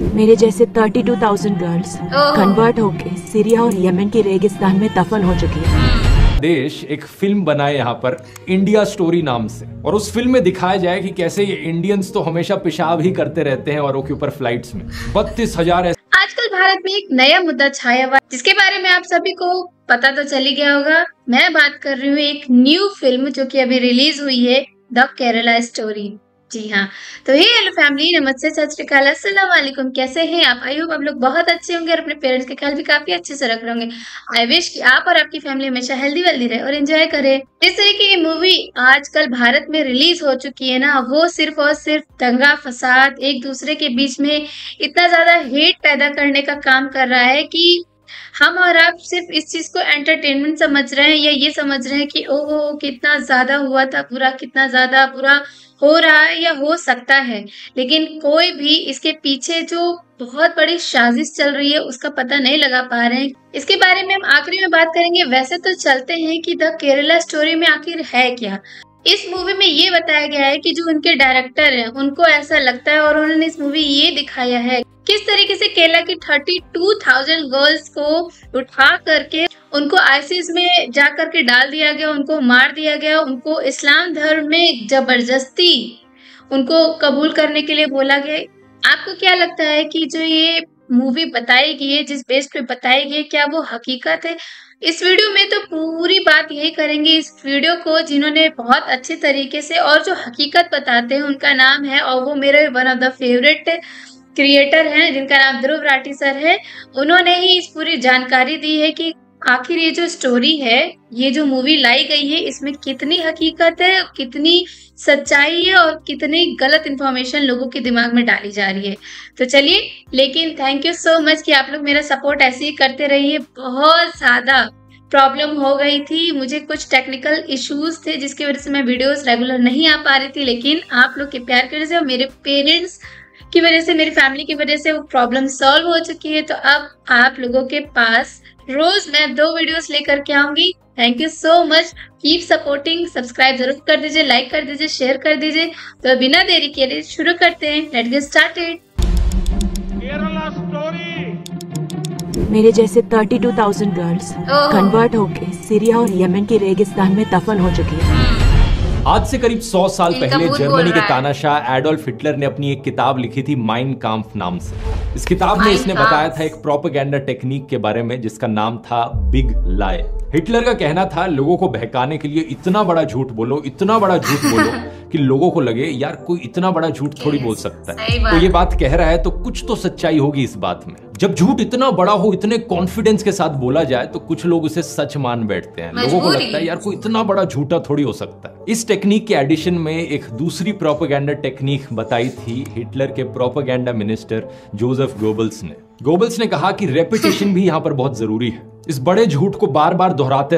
मेरे जैसे 32,000 girls convert होके सीरिया और यमन के रेगिस्तान में दफन हो चुकी है। देश एक फिल्म बनाए यहाँ पर इंडिया स्टोरी नाम से, और उस फिल्म में दिखाया जाए कि कैसे ये इंडियंस तो हमेशा पेशाब ही करते रहते हैं औरों के ऊपर फ्लाइट्स में 32,000। आजकल भारत में एक नया मुद्दा छाया हुआ जिसके बारे में आप सभी को पता तो चल ही गया होगा। मैं बात कर रही हूँ एक न्यू फिल्म जो कि अभी रिलीज हुई है, द केरला स्टोरी। जी हाँ, तो हे हेलो फैमिली, नमस्ते, सत श्री अकाल, अस्सलाम वालेकुम। कैसे हैं आप? आई होप आप लोग बहुत अच्छे होंगे और अपने पेरेंट्स के ख्याल भी काफी अच्छे से रख रहे होंगे। आई विश कि आप और आपकी फैमिली हमेशा हेल्दी वेल्दी रहे और एंजॉय करे। इस तरीके की मूवी आजकल भारत में रिलीज हो चुकी है ना, वो सिर्फ और सिर्फ दंगा फसाद, एक दूसरे के बीच में इतना ज्यादा हेट पैदा करने का काम कर रहा है कि हम और आप सिर्फ इस चीज को एंटरटेनमेंट समझ रहे हैं या ये समझ रहे हैं कि ओहो कितना ज्यादा हुआ था बुरा, कितना ज्यादा बुरा हो रहा है या हो सकता है, लेकिन कोई भी इसके पीछे जो बहुत बड़ी साजिश चल रही है उसका पता नहीं लगा पा रहे हैं। इसके बारे में हम आखिरी में बात करेंगे। वैसे तो चलते हैं कि द केरला स्टोरी में आखिर है क्या। इस मूवी में ये बताया गया है कि जो उनके डायरेक्टर हैं उनको ऐसा लगता है और उन्होंने इस मूवी ये दिखाया है किस तरीके से केरला की 32,000 गर्ल्स को उठा करके उनको आईसीस में जा करके डाल दिया गया, उनको मार दिया गया, उनको इस्लाम धर्म में जबरदस्ती उनको कबूल करने के लिए बोला गया। आपको क्या लगता है कि जो ये मूवी बताई गई है, जिस बेस पे बताई गई है, क्या वो हकीकत है? इस वीडियो में तो पूरी बात यही करेंगे। इस वीडियो को जिन्होंने बहुत अच्छे तरीके से और जो हकीकत बताते हैं उनका नाम है, और वो मेरे one of the favourite creator हैं जिनका नाम ध्रुव राठी सर है। उन्होंने ही इस पूरी जानकारी दी है कि आखिर ये जो स्टोरी है, ये जो मूवी लाई गई है, इसमें कितनी हकीकत है, कितनी सच्चाई है और कितनी गलत इंफॉर्मेशन लोगों के दिमाग में डाली जा रही है। तो चलिए, लेकिन थैंक यू सो मच कि आप लोग मेरा सपोर्ट ऐसे ही करते रहिए। बहुत ज्यादा प्रॉब्लम हो गई थी, मुझे कुछ टेक्निकल इश्यूज थे जिसकी वजह से मैं वीडियोस रेगुलर नहीं आ पा रही थी, लेकिन आप लोग के प्यार की वजह से और मेरे पेरेंट्स की वजह से, मेरी फैमिली की वजह से वो प्रॉब्लम सॉल्व हो चुकी है। तो अब आप लोगों के पास रोज मैं 2 वीडियोस लेकर के आऊंगी। Thank you so much, keep supporting. Subscribe जरूर कर दीजिए, लाइक कर दीजिए, शेयर कर दीजिए। तो बिना देरी के लिए शुरू करते हैं। Let's get started. Kerala story. मेरे जैसे 32,000 गर्ल्स कन्वर्ट होके सीरिया और यमन के रेगिस्तान में दफन हो चुकी है। आज से करीब 100 साल पहले जर्मनी के तानाशाह एडोल्फ हिटलर ने अपनी एक किताब लिखी थी, माइन काम्फ नाम से। इस किताब में इसने बताया था एक प्रोपेगेंडा टेक्निक के बारे में जिसका नाम था बिग लाई। हिटलर का कहना था लोगों को बहकाने के लिए इतना बड़ा झूठ बोलो, इतना बड़ा झूठ बोलो कि लोगों को लगे यार कोई इतना बड़ा झूठ थोड़ी बोल सकता है। तो ये बात कह रहा है तो कुछ तो सच्चाई होगी इस बात में। जब झूठ इतना बड़ा हो, इतने कॉन्फिडेंस के साथ बोला जाए तो कुछ लोग उसे सच मान बैठते हैं। लोगों को लगता है यार कोई इतना बड़ा झूठा थोड़ी हो सकता है। इस टेक्निक के एडिशन में एक दूसरी प्रोपेगेंडा टेक्निक बताई थी हिटलर के प्रोपेगेंडा मिनिस्टर जोसेफ गोबल्स ने। गोबल्स ने कहा कि रेपिटेशन भी यहाँ पर बहुत जरूरी है। इस बड़े झूठ को बार बार दोहराते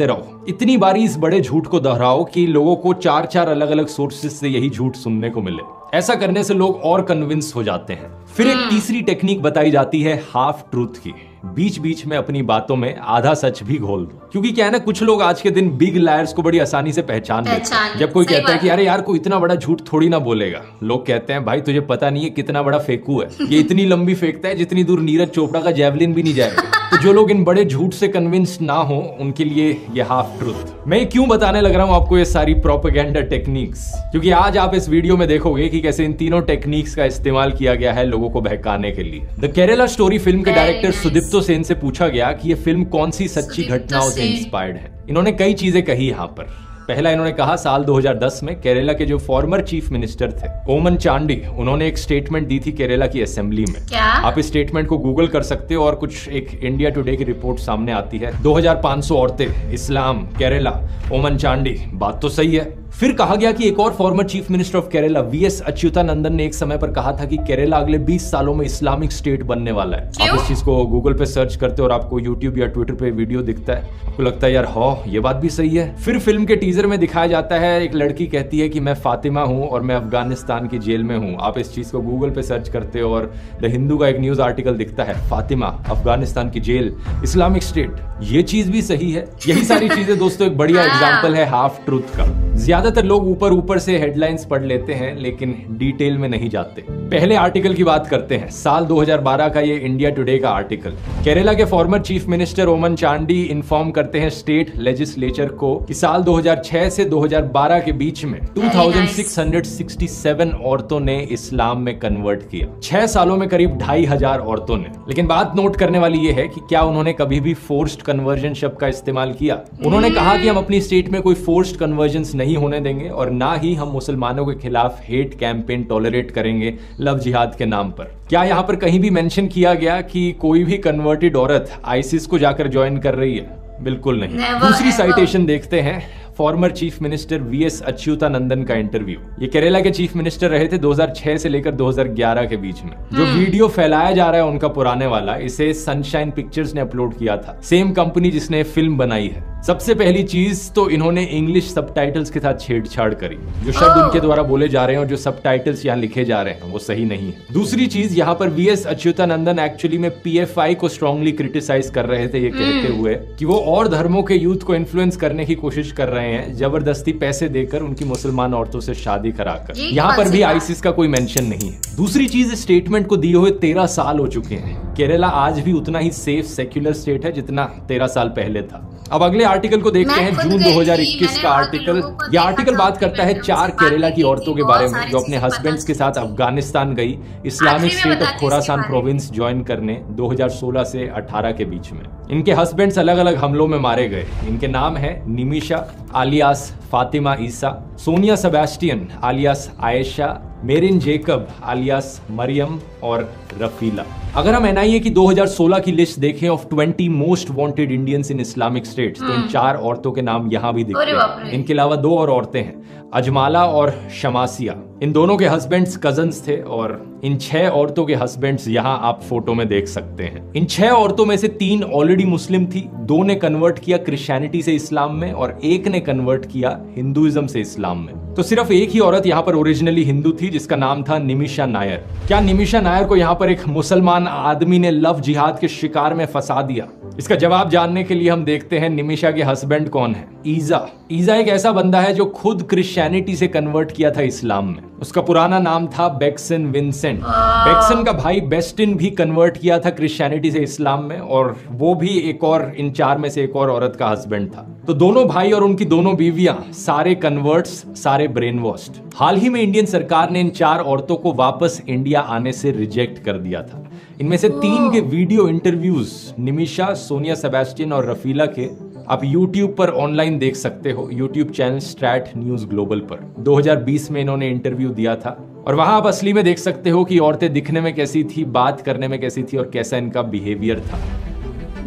रहो। इतनी बारी इस बड़े झूठ को दोहराओ कि लोगों को 4 अलग अलग सोर्सेज से यही झूठ सुनने को मिले। ऐसा करने से लोग और कन्विंस हो जाते हैं। फिर एक तीसरी टेक्निक बताई जाती है हाफ ट्रूथ की। बीच बीच में अपनी बातों में आधा सच भी घोल दो, क्योंकि क्या है ना, कुछ लोग आज के दिन बिग लायर्स को बड़ी आसानी से पहचान लेते हैं। जब कोई कहता है कि अरे यार कोई इतना बड़ा झूठ थोड़ी ना बोलेगा, लोग कहते हैं भाई तुझे पता नहीं है कितना बड़ा फेंकू है, ये इतनी लंबी फेंकता है जितनी दूर नीरज चोपड़ा का जेवलिन भी नहीं जाएगा। तो जो लोग इन बड़े झूठ से कन्विंस ना हो उनके लिए ये हाफ ट्रूथ। मैं क्यों बताने लग रहा हूं आपको ये सारी प्रोपेगेंडा टेक्निक्स, क्योंकि आज आप इस वीडियो में देखोगे कि कैसे इन तीनों टेक्निक्स का इस्तेमाल किया गया है लोगों को बहकाने के लिए। द केरला स्टोरी फिल्म के डायरेक्टर सुदीप्तो सेन से पूछा गया कि ये फिल्म कौन सी सच्ची घटनाओं से इंस्पायर्ड है। इन्होंने कई चीजें कही यहाँ पर। पहला इन्होंने कहा साल 2010 में केरला के जो फॉर्मर चीफ मिनिस्टर थे ओमन चांडी, उन्होंने एक स्टेटमेंट दी थी केरला की असेंबली में। क्या? आप इस स्टेटमेंट को गूगल कर सकते हो और कुछ एक इंडिया टुडे की रिपोर्ट सामने आती है। 2500 औरतें, इस्लाम, केरला, ओमन चांडी, बात तो सही है। फिर कहा गया कि एक और former chief minister of Kerala VS Achuthanandan ने एक समय पर कहा था कि केरला अगले 20 सालों में इस्लामिक स्टेट बनने वाला है। आप इस चीज को गूगल पे सर्च करते हो और आपको यूट्यूब या ट्विटर पे वीडियो दिखता है, आपको लगता है यार हाँ ये बात भी सही है। फिर फिल्म के टीजर में दिखाया जाता है एक लड़की कहती है कि मैं फातिमा हूँ और मैं अफगानिस्तान की जेल में हूँ। आप इस चीज को गूगल पे सर्च करते हो और द हिंदू का एक न्यूज आर्टिकल दिखता है, फातिमा, अफगानिस्तान की जेल, इस्लामिक स्टेट। ये चीज भी सही है। यही सारी चीजें दोस्तों एक बढ़िया एग्जाम्पल है हाफ ट्रूथ का। ज्यादा ज्यादातर लोग ऊपर ऊपर से हेडलाइंस पढ़ लेते हैं लेकिन डिटेल में नहीं जाते। पहले आर्टिकल की बात करते हैं, साल 2012 का ये इंडिया टुडे का आर्टिकल। केरला के फॉर्मर चीफ मिनिस्टर ओमन चांडी इन्फॉर्म करते हैं स्टेट लेजिस्लेचर को कि साल 2006 से 2012 के बीच में 2667 औरतों ने इस्लाम में कन्वर्ट किया। 6 सालों में करीब 2500 औरतों ने। लेकिन बात नोट करने वाली ये है कि क्या उन्होंने कभी भी फोर्स्ड कन्वर्जन शब्द का इस्तेमाल किया? उन्होंने कहा कि हम अपनी स्टेट में कोई फोर्स्ड कन्वर्जन्स नहीं होने देंगे और ना ही हम मुसलमानों के खिलाफ हेट कैंपेन टॉलरेट करेंगे लव जिहाद के नाम पर। क्या यहाँ पर कहीं भी मेंशन किया गया कि कोई भी कन्वर्टेड औरत आईसिस को जाकर ज्वाइन कर रही है? बिल्कुल नहीं। दूसरी साइटेशन देखते हैं, former chief minister VS Achuthanandan का इंटरव्यू। ये केरला के चीफ मिनिस्टर रहे थे 2006 से लेकर 2011 के बीच में। जो वीडियो फैलाया जा रहा है उनका पुराने वाला, इसे सनशाइन पिक्चर्स ने अपलोड किया था, सेम कंपनी जिसने फिल्म बनाई है। सबसे पहली चीज तो इन्होंने इंग्लिश सबटाइटल्स के साथ छेड़छाड़ करी। जो शब्द उनके द्वारा बोले जा रहे हैं और जो सबटाइटल्स यहाँ लिखे जा रहे हैं वो सही नहीं है। दूसरी चीज, यहाँ पर वीएस अच्युतानंदन एक्चुअली में पीएफआई को स्ट्रांगली क्रिटिसाइज कर रहे थे, ये कहते हुए कि वो और धर्मों के यूथ को इन्फ्लुएंस करने की कोशिश कर रहे हैं, जबरदस्ती पैसे देकर उनकी मुसलमान औरतों से शादी कराकर। यहाँ पर भी आईसिस का कोई मेंशन नहीं है। दूसरी चीज, स्टेटमेंट को दिए हुए 13 साल हो चुके हैं। केरला आज भी उतना ही सेफ सेक्युलर स्टेट है जितना 13 साल पहले था। अब अगले आर्टिकल को देखते हैं, जून 2021 का आर्टिकल। यह आर्टिकल बात करता है 4 केरला की औरतों के बारे में जो अपने हस्बैंड्स के साथ अफगानिस्तान गई Islamic state of Khorasan province join करने 2016 से 18 के बीच में। इनके हस्बैंड्स अलग अलग हमलों में मारे गए। इनके नाम है निमिशा आलियास फातिमा ईसा, Sonia Sebastian आलियास Ayesha, marine Jacob आलियास Maryam और रफीला। अगर हम एनआईए की 2016 की लिस्ट देखें of 20 most wanted Indians in Islamic states, तो इन 4 औरतों के नाम यहाँ भी दिखते हैं। इनके अलावा 2 और औरतें हैं, अजमाला और शमासिया। इन दोनों के हस्बैंड्स कजन्स थे और इन 6 औरतों के हस्बैंड्स यहाँ आप फोटो में देख सकते हैं। इन 6 औरतों में से 3 ऑलरेडी मुस्लिम थी, 2 ने कन्वर्ट किया क्रिश्चियनिटी से इस्लाम में और 1 ने कन्वर्ट किया हिंदुइज्म से इस्लाम में। तो सिर्फ एक ही औरत यहाँ पर ओरिजिनली हिंदू थी जिसका नाम था निमिशा नायर। क्या निमिशा नायर को यहाँ पर एक मुसलमान आदमी ने लव जिहाद के शिकार में फंसा दिया? इसका जवाब जानने के लिए हम देखते हैं निमिशा के हस्बैंड कौन है। ईजा। ईजा एक ऐसा बंदा है जो खुद क्रिश्चियनिटी से कन्वर्ट किया था इस्लाम में। उसका पुराना नाम था बेक्सन विंसेंट। बेक्सन का भाई बेस्टिन भी कन्वर्ट किया था क्रिश्चियनिटी से इस्लाम में और वो भी एक और, इन 4 में से एक और औरत का हस्बैंड था। तो दोनों भाई और उनकी दोनों बीवियां सारे कन्वर्ट्स, सारे ब्रेन वॉश्ड। हाल ही में इंडियन सरकार ने इन 4 औरतों को वापस इंडिया आने से रिजेक्ट कर दिया था। इनमें से 3 के video interviews Nimisha, Sonia Sebastian और रफीला के आप YouTube पर ऑनलाइन देख सकते हो, YouTube channel straight news global पर। 2020 में इन्होंने इंटरव्यू दिया था और वहां आप असली में देख सकते हो कि औरतें दिखने में कैसी थी, बात करने में कैसी थी और कैसा इनका बिहेवियर था।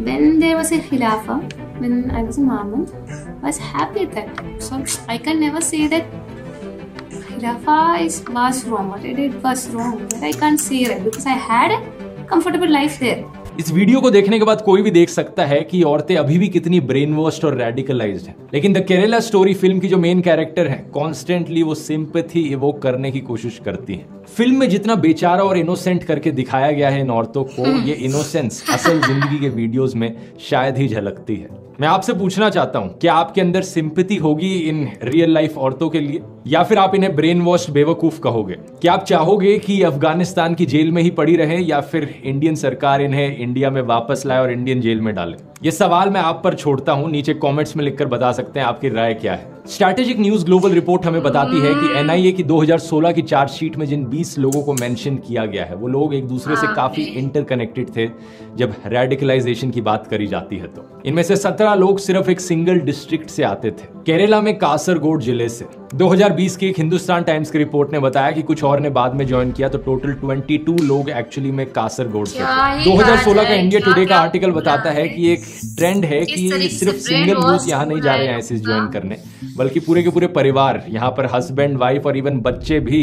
When there was a Khilafah, when I was a Mamun, I was happy at that time. So I can never say that Khilafah was wrong. What I did was wrong. But I can't say that because I had a comfortable life there. इस video को देखने के बाद कोई भी देख सकता है कि औरतें अभी भी कितनी ब्रेन वॉश्ड और रेडिकलाइज्ड हैं। लेकिन द केरला स्टोरी फिल्म की जो मेन कैरेक्टर है कॉन्स्टेंटली वो सिंपैथी इवोक करने की कोशिश करती हैं। फिल्म में जितना बेचारा और इनोसेंट करके दिखाया गया है इन औरतों को, ये इनोसेंस असल जिंदगी के वीडियोस में शायद ही झलकती है। मैं आपसे पूछना चाहता हूं, क्या आपके अंदर सिंपैथी होगी इन रियल लाइफ औरतों के लिए या फिर आप इन्हें ब्रेन वॉश बेवकूफ कहोगे? क्या आप चाहोगे कि अफगानिस्तान की जेल में ही पड़ी रहे या फिर इंडियन सरकार इन्हें इंडिया में वापस लाए और इंडियन जेल में डाले? ये सवाल मैं आप पर छोड़ता हूं, नीचे कमेंट्स में लिखकर बता सकते हैं आपकी राय क्या है। स्ट्रैटेजिक न्यूज ग्लोबल रिपोर्ट हमें बताती है कि एनआईए की 2016 की चार्जशीट में जिन 20 लोगों को मेंशन किया गया है वो लोग एक दूसरे से काफी इंटरकनेक्टेड थे जब रेडिकलाइजेशन की बात करी जाती है। तो इनमें से 17 लोग सिर्फ एक सिंगल डिस्ट्रिक्ट से आते थे, केरला में कासरगोड जिले से। 2020 की एक हिंदुस्तान टाइम्स की रिपोर्ट ने बताया कि कुछ और ने बाद में ज्वाइन किया, तो टोटल 22 लोग एक्चुअली में कासरगोड से थे। 2016 का इंडिया टुडे का आर्टिकल बताता है कि एक ट्रेंड है कि सिर्फ सिंगल यूथ यहाँ नहीं जा रहे हैं आईसिस ज्वाइन करने, बल्कि पूरे के पूरे परिवार, यहाँ पर हस्बैंड, वाइफ और इवन बच्चे भी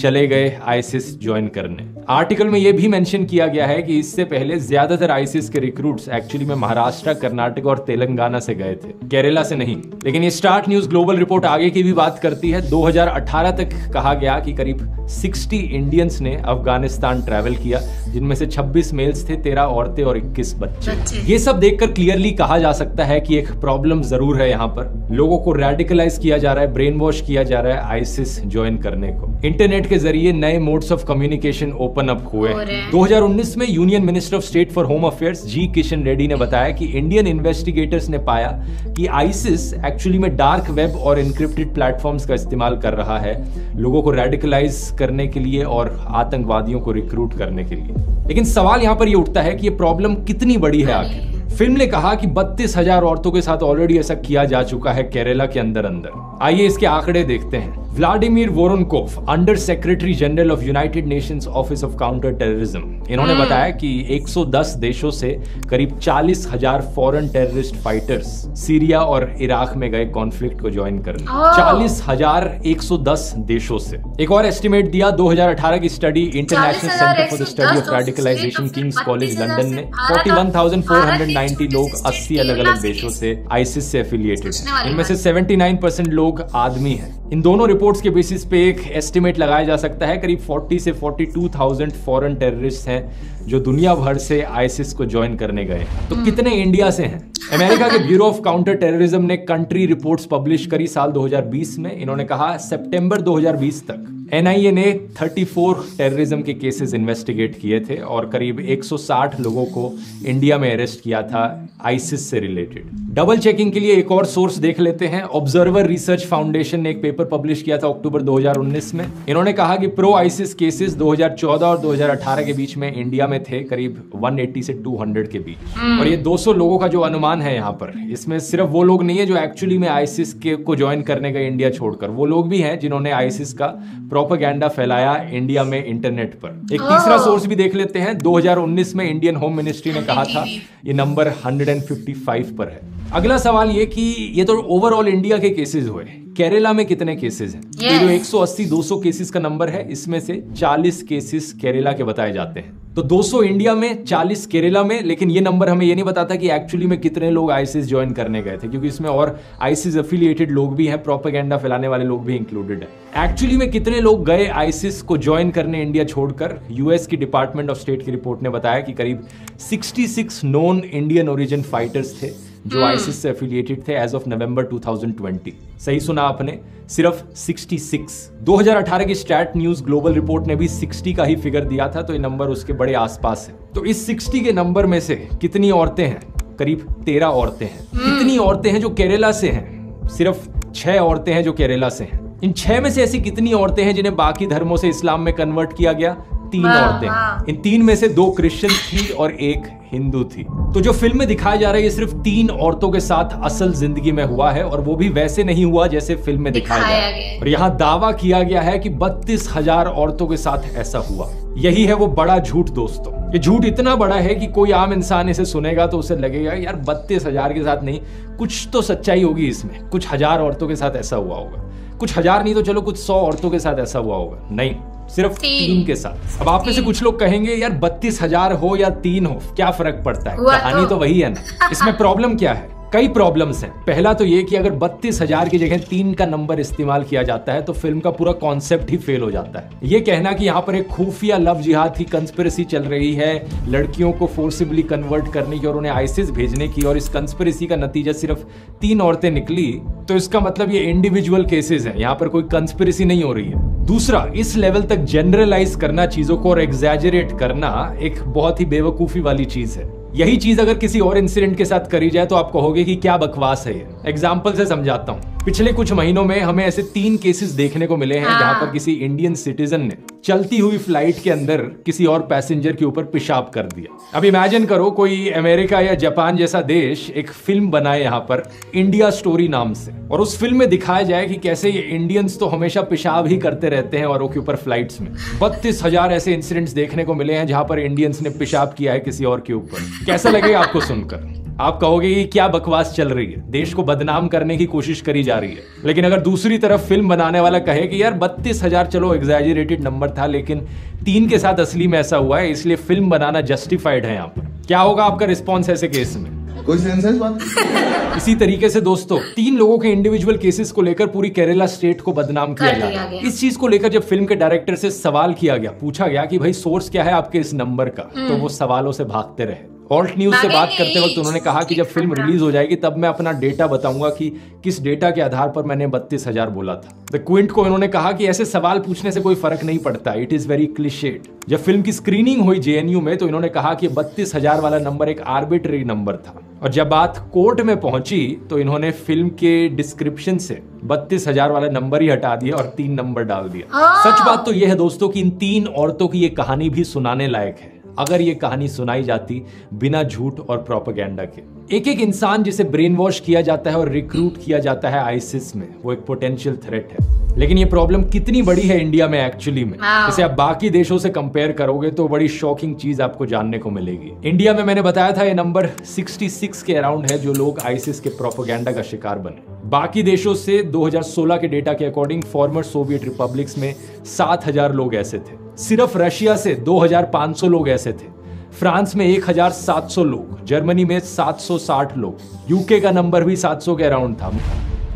चले गए आईसिस ज्वाइन करने। आर्टिकल में यह भी मेंशन किया गया है कि इससे पहले ज्यादातर आईसिस के रिक्रूट्स एक्चुअली में महाराष्ट्र, कर्नाटक और तेलंगाना से गए थे, केरला से नहीं। लेकिन ये स्टार्ट न्यूज ग्लोबल रिपोर्ट आगे की भी बात करती है। 2018 तक कहा गया कि करीब 60 इंडियंस ने अफगानिस्तान ट्रैवल किया, जिनमें से 26 मेल्स थे, 13 औरतें और 21 बच्चे। ये सब देखकर क्लियरली कहा जा सकता है कि एक प्रॉब्लम जरूर है। यहाँ पर लोगों को रेडिकलाइज किया जा रहा है, ब्रेन वॉश किया जा रहा है आईसिस ज्वाइन करने को। इंटरनेट के जरिए नए modes of communication open up हुए। 2019 में union minister of state for home affairs G Kishan Reddy ने बताया कि इंडियन इन्वेस्टिगेटर्स ने पाया कि आईसिस एक्चुअली में डार्क वेब और इनक्रिप्टेड प्लेटफॉर्म्स का इस्तेमाल कर रहा है लोगों को रेडिकलाइज करने के लिए और आतंकवादियों को रिक्रूट करने के लिए। लेकिन सवाल यहां पर यह उठता है कि यह प्रॉब्लम कितनी बड़ी है आखिर। फिल्म ने कहा कि 32,000 औरतों के साथ ऑलरेडी ऐसा किया जा चुका है केरला के अंदर। आइए इसके आंकड़े देखते हैं। Vladimir Voronkov, under secretary general of United Nations office of counter terrorism, इन्होंने बताया कि 110 देशों से करीब 40,000 फॉरेन टेररिस्ट फाइटर्स सीरिया और इराक में गए कॉन्फ्लिक्ट को ज्वाइन करने। 40,110 देशों से। एक और एस्टिमेट दिया 2018 की study international centre for the study of radicalisation King's College London ने 41,490 लोग 80 अलग अलग देशों से आईसिस से एफिलिएटेड हैं। इनमें से 79% लोग आदमी हैं। इन दोनों रिपोर्ट्स के बेसिस पे एक एस्टिमेट लगाया जा सकता है करीब 40 से 42,000 फॉरेन टेररिस्ट हैं जो दुनिया भर से आईसिस को ज्वाइन करने गए। तो कितने इंडिया से हैं? अमेरिका के ब्यूरो ऑफ काउंटर टेररिज्म ने कंट्री रिपोर्ट्स पब्लिश करी साल 2020 में। इन्होंने कहा सितंबर 2020 तक एनआईए ने 34 टेररिज्म के केसेस इन्वेस्टिगेट किए थे और करीब 160 लोगों को इंडिया में अरेस्ट किया था आईसिस से रिलेटेड। डबल चेकिंग के लिए एक और सोर्स देख लेते हैं। ऑब्जर्वर रिसर्च फाउंडेशन ने एक पेपर पब्लिश किया था अक्टूबर 2019 में। इन्होंने कहा कि प्रो आईसिस केसेस 2014 और 2018 के बीच में इंडिया में थे करीब 180 से 200 के बीच। और ये 200 लोगों का जो अनुमान है यहाँ पर, इसमें सिर्फ वो लोग नहीं है जो एक्चुअली में आईसिस को ज्वाइन करने गए इंडिया छोड़कर, वो लोग भी हैं जिन्होंने आईसिस का प्रोपेगेंडा फैलाया इंडिया में इंटरनेट पर। एक तीसरा सोर्स भी देख लेते हैं। 2019 में इंडियन होम मिनिस्ट्री ने कहा था ये नंबर 155 पर है। अगला सवाल ये कि ये तो ओवरऑल इंडिया के केसेस हुए, केरला में कितने केसेस हैं? ये जो 180-200 केसेस का नंबर है, इसमें से 40 केसेस केरला के बताए जाते हैं। तो 200 इंडिया में, 40 केरला में। लेकिन ये नंबर हमें ये नहीं बताता कि एक्चुअली में कितने लोग आईसिस ज्वाइन करने गए थे, क्योंकि इसमें और आईसिस एफिलिएटेड लोग भी हैं, प्रोपेगेंडा फैलाने वाले लोग भी इंक्लूडेड है। एक्चुअली में कितने लोग गए आईसिस को ज्वाइन करने इंडिया छोड़कर? यूएस की डिपार्टमेंट ऑफ स्टेट की रिपोर्ट ने बताया कि करीब 66 नॉन इंडियन ओरिजिन फाइटर्स थे जो आईसिस से एफिलिएटेड थे एज ऑफ नवंबर 2020। सही सुना आपने, सिर्फ 66। 2018 की स्टैट न्यूज ग्लोबल रिपोर्ट ने भी 60 का ही फिगर दिया था, तो ये नंबर उसके बड़े आसपास है। तो इस 60 के नंबर में से कितनी औरतें हैं? करीब 13 औरतें हैं। कितनी औरतें हैं जो केरला से हैं? सिर्फ 6 औरतें हैं जो केरला से हैं। इन 6 में से ऐसी कितनी औरतें हैं जिन्हें बाकी धर्मों से इस्लाम में कन्वर्ट किया गया? 3 औरतें। इन 3 में से 2 क्रिश्चियन थी और 1 हिंदू थी। तो जो फिल्म में दिखाया जा रहा है ये सिर्फ 3 औरतों के साथ असल जिंदगी में हुआ है, और वो भी वैसे नहीं हुआ जैसे फिल्म में दिखाया गया है। और यहाँ दावा किया गया है कि 32,000 औरतों के साथ ऐसा हुआ। यही है वो बड़ा झूठ दोस्तों। ये झूठ इतना बड़ा है कि कोई आम इंसान इसे सुनेगा तो उसे लगेगा यार 32,000 के साथ नहीं, कुछ तो सच्चाई होगी इसमें, कुछ हजार औरतों के साथ ऐसा हुआ होगा। कुछ हजार नहीं तो चलो कुछ 100 औरतों के साथ ऐसा हुआ होगा। नहीं, सिर्फ 3 के साथ। अब आप में से कुछ लोग कहेंगे यार 32,000 हो या 3 हो क्या फर्क पड़ता है, कहानी तो वही है ना। इसमें प्रॉब्लम क्या है? कई प्रॉब्लम्स हैं। पहला तो ये कि अगर 32,000 की जगह 3 का नंबर इस्तेमाल किया जाता है तो फिल्म का पूरा कॉन्सेप्ट ही फेल हो जाता है। ये कहना कि यहाँ पर एक खुफिया लव जिहाद की कंस्पिरेसी चल रही है, लड़कियों को फोर्सिबली कन्वर्ट करने की और उन्हें आईसिस भेजने की, और इस कंस्पिरेसी का नतीजा सिर्फ 3 औरतें निकली, तो इसका मतलब ये इंडिविजुअल केसेस हैं, यहाँ पर कोई कंस्पिरेसी नहीं हो रही है। दूसरा, इस लेवल तक जनरलाइज करना चीजों को और एग्जैजरेट करना एक बहुत ही बेवकूफी वाली चीज है। यही चीज अगर किसी और इंसिडेंट के साथ करी जाए तो आप कहोगे कि क्या बकवास है ये। एग्जाम्पल से समझाता हूँ। पिछले कुछ महीनों में हमें ऐसे 3 केसेस देखने को मिले हैं जहां पर किसी इंडियन सिटीजन ने चलती हुई फ्लाइट के अंदर किसी और पैसेंजर के ऊपर पेशाब कर दिया। अब इमेजिन करो कोई अमेरिका या जापान जैसा देश एक फिल्म बनाए यहाँ पर इंडिया स्टोरी नाम से, और उस फिल्म में दिखाया जाए कि कैसे ये इंडियंस तो हमेशा पेशाब ही करते रहते हैं औरों के ऊपर फ्लाइट्स में। 32,000 ऐसे इंसिडेंट्स देखने को मिले हैं जहां पर इंडियंस ने पेशाब किया है किसी और के ऊपर। कैसा लगेगा आपको सुनकर? आप कहोगे कि क्या बकवास चल रही है, देश को बदनाम करने की कोशिश करी जा रही है। लेकिन अगर दूसरी तरफ फिल्म बनाने वाला कहे कि यार 32,000 चलो एग्जैजरेटेड नंबर था, लेकिन 3 के साथ असली में ऐसा हुआ है, इसलिए फिल्म बनाना जस्टिफाइड है यहाँ पर, क्या होगा आपका रिस्पॉन्स ऐसे केस में? कोई सेंस है इस बात? इसी तरीके से दोस्तों 3 लोगों के इंडिविजुअल केसेस को लेकर पूरी केरला स्टेट को बदनाम किया जा रहा है। इस चीज को लेकर जब फिल्म के डायरेक्टर से सवाल किया गया, पूछा गया कि भाई सोर्स क्या है आपके इस नंबर का, तो वो सवालों से भागते रहे। ऑल्ट न्यूज से बात करते वक्त उन्होंने कहा कि जब फिल्म रिलीज हो जाएगी तब मैं अपना डेटा बताऊंगा कि किस डेटा के आधार पर मैंने 32,000 बोला था। द क्विंट को इन्होंने कहा कि ऐसे सवाल पूछने से कोई फर्क नहीं पड़ता, इट इज वेरी क्लिशेड। जब फिल्म की स्क्रीनिंग हुई जेएनयू में तो इन्होंने कहा कि 32,000 वाला नंबर एक आर्बिट्रेरी नंबर था, और जब बात कोर्ट में पहुंची तो इन्होंने फिल्म के डिस्क्रिप्शन से 32,000 वाला नंबर ही हटा दिया और 3 नंबर डाल दिया। सच बात तो यह है दोस्तों कि इन 3 औरतों की ये कहानी भी सुनाने लायक है, अगर ये कहानी सुनाई जाती बिना झूठ और प्रोपेगेंडा के। एक एक इंसान जिसे ब्रेन वॉश किया जाता है और रिक्रूट किया जाता है आईसिस में, वो एक पोटेंशियल थ्रेट है। लेकिन ये प्रॉब्लम कितनी बड़ी है इंडिया में एक्चुअली में, इसे आप बाकी देशों से कंपेयर करोगे तो बड़ी शॉकिंग चीज आपको जानने को मिलेगी। इंडिया में मैंने बताया था ये नंबर 66 के अराउंड है जो लोग आईसिस के प्रोपेगेंडा का शिकार बने। बाकी देशों से 2016 के डेटा के अकॉर्डिंग फॉर्मर सोवियत रिपब्लिक्स में 7,000 लोग ऐसे थे। सिर्फ रशिया से 2,500 लोग ऐसे थे। फ्रांस में 1,700 लोग, जर्मनी में 760 लोग, यूके का नंबर भी 700 के अराउंड था।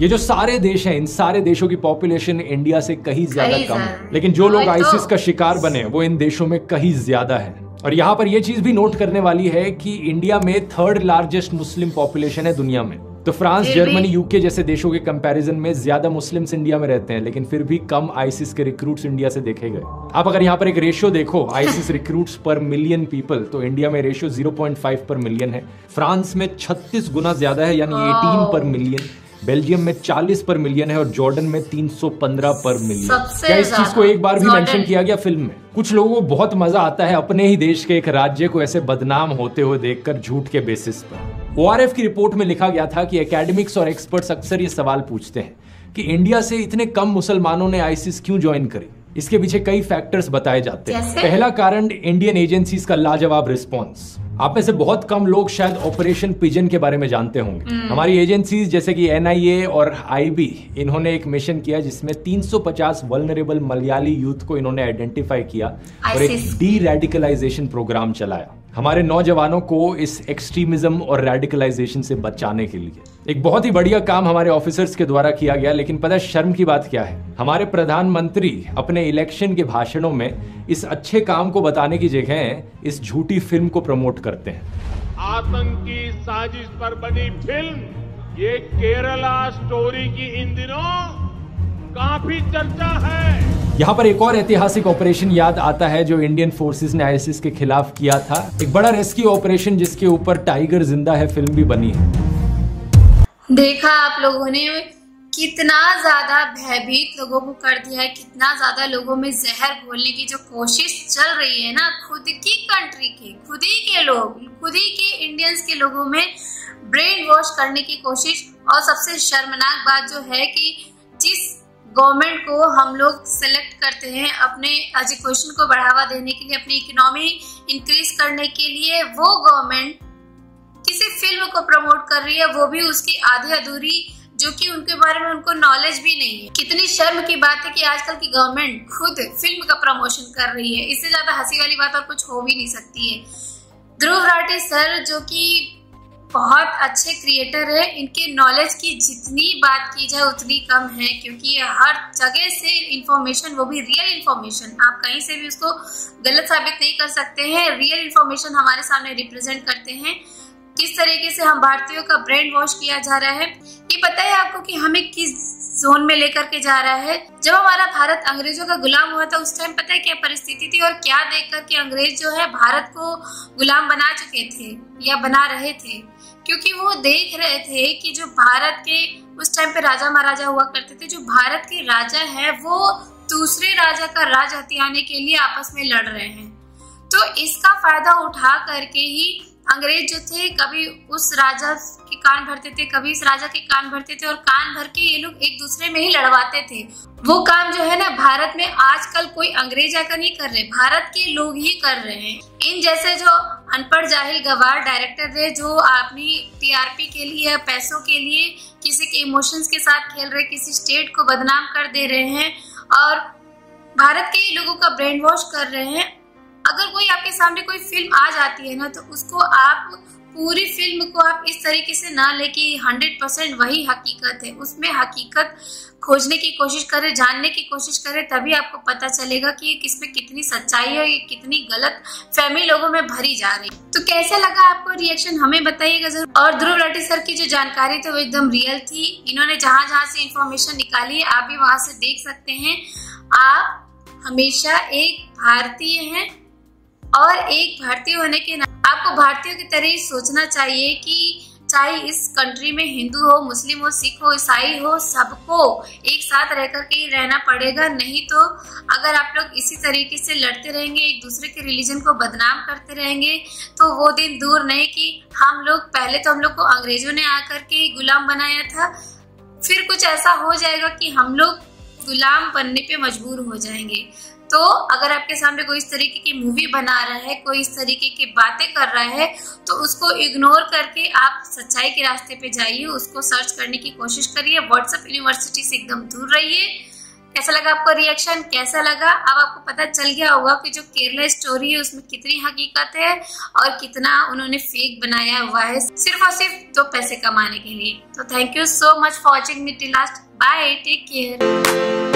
ये जो सारे देश हैं, इन सारे देशों की पॉपुलेशन इंडिया से कहीं ज्यादा कम है, लेकिन जो लोग आईसिस का शिकार बने वो इन देशों में कहीं ज्यादा है। और यहाँ पर यह चीज भी नोट करने वाली है कि इंडिया में 3rd लार्जेस्ट मुस्लिम पॉपुलेशन है दुनिया में। तो फ्रांस, जर्मनी, यूके जैसे देशों के कंपैरिजन में ज्यादा मुस्लिम्स इंडिया में रहते हैं, लेकिन फिर भी कम आईसिस के रिक्रूट्स इंडिया से देखे गए। आप अगर यहाँ पर एक रेशियो देखो आईसिस रिक्रूट्स पर मिलियन पीपल, तो इंडिया में रेशियो 0.5 पर मिलियन है। फ्रांस में 36 गुना ज्यादा है, यानी 18 पर मिलियन। बेल्जियम में 40 पर मिलियन है और जॉर्डन में 315 पर मिलियन। क्या इस चीज को एक बार भी मेंशन किया गया फिल्म में? कुछ लोगों को बहुत मजा आता है अपने ही देश के एक राज्य को ऐसे बदनाम होते हुए देखकर झूठ के बेसिस पर। ORF की रिपोर्ट में लिखा गया था कि एकेडमिक्स और एक्सपर्ट्स अक्सर ये सवाल पूछते हैं कि इंडिया से इतने कम मुसलमानों ने आईसिस क्यों ज्वाइन करी। इसके पीछे कई फैक्टर्स बताए जाते हैं। पहला कारण इंडियन एजेंसीज का लाजवाब रिस्पॉन्स। आप में से बहुत कम लोग शायद ऑपरेशन पिजन के बारे में जानते होंगे। हमारी एजेंसीज जैसे कि NIA और IB, इन्होंने एक मिशन किया जिसमें 350 वल्नरेबल मलयाली यूथ को इन्होंने आइडेंटिफाई किया और एक डी रेडिकलाइजेशन प्रोग्राम चलाया हमारे नौजवानों को इस एक्सट्रीमिज्म और रेडिकलाइजेशन से बचाने के लिए। एक बहुत ही बढ़िया काम हमारे ऑफिसर्स के द्वारा किया गया। लेकिन पता है शर्म की बात क्या है? हमारे प्रधानमंत्री अपने इलेक्शन के भाषणों में इस अच्छे काम को बताने की जगह इस झूठी फिल्म को प्रमोट करते हैं। आतंकी साजिश पर बनी फिल्म ये केरला स्टोरी की इन दिनों काफी चर्चा है। यहाँ पर एक और ऐतिहासिक ऑपरेशन याद आता है जो इंडियन फोर्सेस ने आईसिस के खिलाफ किया था। एक बड़ा रेस्क्यू ऑपरेशन जिसके ऊपर टाइगर जिंदा है फिल्म भी बनी है। देखा आप लोगों ने कितना ज्यादा भयभीत लोगों को कर दिया है, कितना ज्यादा लोगों में जहर घोलने की जो कोशिश चल रही है ना, खुद की कंट्री के, खुद ही के लोग, खुद ही के इंडियंस के लोगों में ब्रेन वॉश करने की कोशिश। और सबसे शर्मनाक बात जो है कि जिस गवर्नमेंट को हम लोग सेलेक्ट करते हैं अपने एजुकेशन को बढ़ावा देने के लिए, अपनी इकोनॉमी इंक्रीज करने के लिए, वो गवर्नमेंट किसी फिल्म को प्रमोट कर रही है, वो भी उसकी आधी अधूरी, जो कि उनके बारे में उनको नॉलेज भी नहीं है। कितनी शर्म की बात है कि आजकल की गवर्नमेंट खुद फिल्म का प्रमोशन कर रही है। इससे ज्यादा हंसी वाली बात और कुछ हो भी नहीं सकती है। ध्रुव राठी सर जो कि बहुत अच्छे क्रिएटर है, इनके नॉलेज की जितनी बात की जाए उतनी कम है, क्योंकि ये हर जगह से इंफॉर्मेशन, वो भी रियल इंफॉर्मेशन, आप कहीं से भी उसको गलत साबित नहीं कर सकते हैं। रियल इंफॉर्मेशन हमारे सामने रिप्रेजेंट करते हैं। किस तरीके से हम भारतीयों का ब्रेन वॉश किया जा रहा है, ये पता है आपको कि हमें किस जोन में लेकर के जा रहा है। जब हमारा भारत अंग्रेजों का गुलाम हुआ था उस टाइम पता है क्या परिस्थिति थी और क्या देख करके अंग्रेज जो है भारत को गुलाम बना चुके थे या बना रहे थे, क्योंकि वो देख रहे थे कि जो भारत के उस टाइम पे राजा महाराजा हुआ करते थे, जो भारत के राजा है वो दूसरे राजा का राज हथियाने के लिए आपस में लड़ रहे हैं। तो इसका फायदा उठा करके ही अंग्रेज जो थे कभी उस राजा के कान भरते थे, कभी इस राजा के कान भरते थे, और कान भर के ये लोग एक दूसरे में ही लड़वाते थे। वो काम जो है ना भारत में आजकल कोई अंग्रेज आकर नहीं कर रहे, भारत के लोग ही कर रहे हैं। इन जैसे जो अनपढ़ जाहिल गवार डायरेक्टर है जो अपनी टीआरपी के लिए, पैसों के लिए किसी के इमोशंस के साथ खेल रहे, किसी स्टेट को बदनाम कर दे रहे हैं और भारत के लोगों का ब्रेन वॉश कर रहे हैं। अगर कोई आपके सामने कोई फिल्म आ जाती है ना तो उसको आप पूरी फिल्म को आप इस तरीके से ना ले कि 100% वही हकीकत है, उसमें हकीकत खोजने की कोशिश करें, जानने की कोशिश करें, तभी आपको पता चलेगा कि किसमें कितनी सच्चाई है, ये कितनी गलत फहमी लोगों में भरी जा रही। तो कैसा लगा आपको रिएक्शन हमें बताइएगा जरूर। और ध्रुव राठी सर की जो जानकारी थी वो एकदम रियल थी। इन्होंने जहां जहां से इंफॉर्मेशन निकाली है आप भी वहां से देख सकते हैं। आप हमेशा एक भारतीय हैं और एक भारतीय होने के नाते आपको भारतीयों की तरह सोचना चाहिए कि चाहे इस कंट्री में हिंदू हो, मुस्लिम हो, सिख हो, ईसाई हो, सबको एक साथ रह करके ही रहना पड़ेगा। नहीं तो अगर आप लोग इसी तरीके से लड़ते रहेंगे, एक दूसरे के रिलीजन को बदनाम करते रहेंगे, तो वो दिन दूर नहीं कि हम लोग पहले तो हम लोग को अंग्रेजों ने आकर के गुलाम बनाया था, फिर कुछ ऐसा हो जाएगा कि हम लोग गुलाम बनने पे मजबूर हो जाएंगे। तो अगर आपके सामने कोई इस तरीके की मूवी बना रहा है, कोई इस तरीके की बातें कर रहा है, तो उसको इग्नोर करके आप सच्चाई के रास्ते पे जाइए, उसको सर्च करने की कोशिश करिए। व्हाट्सएप यूनिवर्सिटी से एकदम दूर रहिए। कैसा लगा आपको रिएक्शन, कैसा लगा? अब आपको पता चल गया होगा कि जो केरला स्टोरी है उसमें कितनी हकीकत है और कितना उन्होंने फेक बनाया हुआ है सिर्फ और सिर्फ 2 पैसे कमाने के लिए। तो thank you so much for watching me till last. Bye, take care.